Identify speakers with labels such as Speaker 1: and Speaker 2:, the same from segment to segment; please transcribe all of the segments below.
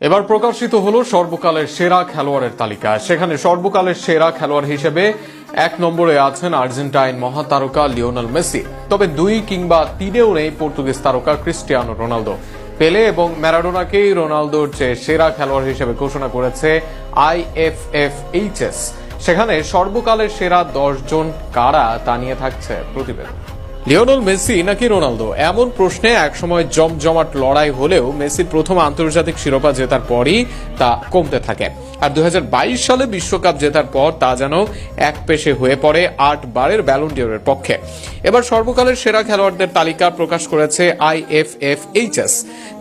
Speaker 1: এবার প্রকাশিত হলো সর্বকালের সেরা খেলোয়াড়ের তালিকা। সেখানে সর্বকালের সেরা খেলোয়াড় হিসেবে 1 নম্বরে আছেন আর্জেন্টাইন মহাতারকা লিওনেল মেসি। তবে 2 কিংবা 3-এও নেই পর্তুগিজ তারকা ক্রিস্টিয়ানো রোনালদো। পেলে এবং ম্যারাডোনাকেই রোনালদোর চেয়ে সেরা খেলোয়াড় হিসেবে ঘোষণা করেছে IFFHS। সেখানে সর্বকালের সেরা 10 জন কারা তা নিয়ে থাকছে প্রতিবেদন। লিওনেল মেসি নাকি রোনালদো, এমন প্রশ্নে একসময় জমজমাট লড়াই হলেও মেসির প্রথম আন্তর্জাতিক শিরোপা জেতার পরই তা কমতে থাকে। আর 2022 সালে বিশ্বকাপ জেতার পর তা যেন এক পেশে হয়ে পড়ে 8 বারের ব্যালন ডি'অরের পক্ষে। এবার সর্বকালের সেরা খেলোয়াড়দের তালিকা প্রকাশ করেছে IFFHS,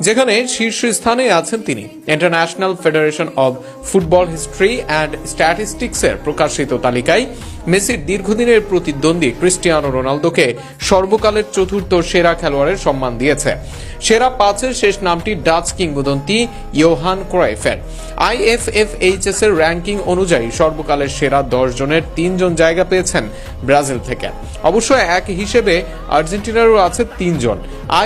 Speaker 1: যেখানে শীর্ষস্থানে আছেন তিনি। International federation of football history and স্ট্যাটিস্টিক্সের প্রকাশিত তালিকায় মেসির দীর্ঘদিনের প্রতিদ্বন্দ্বী ক্রিস্টিয়ানো রোনালদোকে সর্বকালের চতুর্থ সেরা খেলোয়াড়ের সম্মান দিয়েছে। সেরা 5-এর শেষ নামটি ডাচ কিংবদন্তি ইয়োহান ক্রয়ফের। IFFHS এর র্যাঙ্কিং অনুযায়ী সর্বকালের সেরা 10 জনের 3 জন জায়গা পেয়েছেন ব্রাজিল থেকে। অবশ্য এক হিসেবে আর্জেন্টিনারও আছে 3 জন।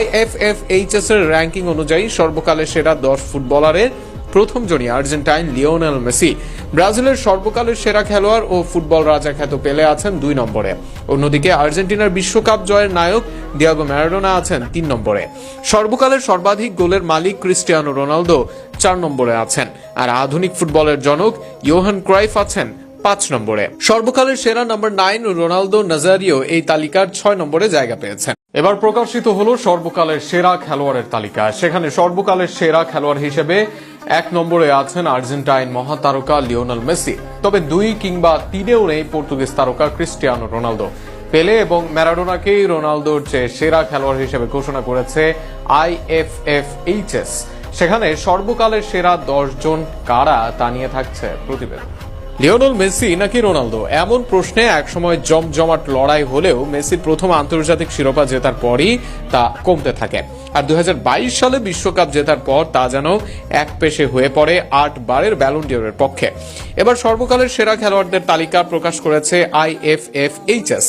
Speaker 1: IFFHS এর র্যাঙ্কিং অনুযায়ী সর্বকালের সেরা 10 ফুটবলারের প্রথম জনই আর্জেন্টাইন লিওনেল মেসি। ব্রাজিলের সর্বকালের সেরা খেলোয়াড় ও ফুটবল রাজা খ্যাত পেলে আছেন 2 নম্বরে। অন্যদিকে আর্জেন্টিনার বিশ্বকাপ জয়ের নায়ক ডিয়েগো ম্যারাডোনা আছেন 3 নম্বরে। সর্বকালের সর্বাধিক গোলের মালিক ক্রিস্টিয়ানো রোনালদো 4 নম্বরে আছেন। আর আধুনিক ফুটবলের জনক ইয়োহান ক্রাইফ আছেন 5 নম্বরে। সর্বকালের সেরা নম্বর 9 রোনালদো নাজারিও এই তালিকার 6 নম্বরে জায়গা পেয়েছেন। এবার প্রকাশিত হলো সর্বকালের সেরা খেলোয়াড়ের তালিকা। সেখানে সর্বকালের সেরা খেলোয়াড় হিসেবে 1 নম্বরে আছেন আর্জেন্টাইন মহাতারকা লিওনেল মেসি। তবে 2 কিংবা 3-এও নেই পর্তুগিজ তারকা ক্রিস্টিয়ানো রোনালদো। পেলে এবং ম্যারাডোনাকেই রোনালদোর চেয়ে সেরা খেলোয়াড় হিসেবে ঘোষণা করেছে IFFHS। সেখানে সর্বকালের সেরা 10 জন কারা তা নিয়ে থাকছে প্রতিবেদন। লিওনেল মেসি নাকি রোনালদো, এমন প্রশ্নে একসময় জমজমাট লড়াই হলেও মেসির প্রথম আন্তর্জাতিক শিরোপা জেতার পরই তা কমতে থাকে। আর 2022 সালে বিশ্বকাপ জেতার পর তা যেন এক পেশে হয়ে পড়ে 8 বারের ব্যালন ডি'অরের পক্ষে। এবার সর্বকালের সেরা খেলোয়াড়দের তালিকা প্রকাশ করেছে IFFHS,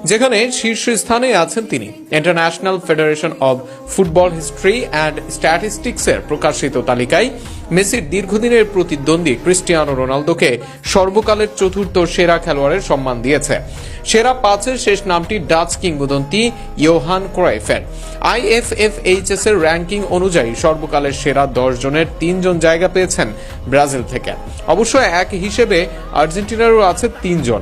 Speaker 1: যেখানে শীর্ষস্থানে আছেন তিনি। International federation of football history and স্ট্যাটিস্টিক্সের প্রকাশিত তালিকায় মেসির দীর্ঘদিনের প্রতিদ্বন্দ্বী ক্রিস্টিয়ানো রোনালদোকে সর্বকালের চতুর্থ সেরা খেলোয়াড়ের সম্মান দিয়েছে। সেরা 5-এর শেষ নামটি ডাচ কিংবদন্তি ইয়োহান ক্রয়ফের। IFFHS এর র্যাঙ্কিং অনুযায়ী সর্বকালের সেরা 10 জনের 3 জন জায়গা পেয়েছেন ব্রাজিল থেকে। অবশ্য এক হিসেবে আর্জেন্টিনারও আছে 3 জন।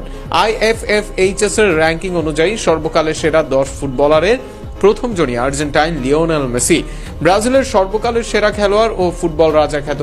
Speaker 1: IFFHS এর র্যাঙ্কিং অনুযায়ী সর্বকালের সেরা 10 ফুটবলারের প্রথম জনই আর্জেন্টাইন লিওনেল মেসি। ব্রাজিলের সর্বকালের সেরা খেলোয়াড় ও ফুটবল রাজা খ্যাত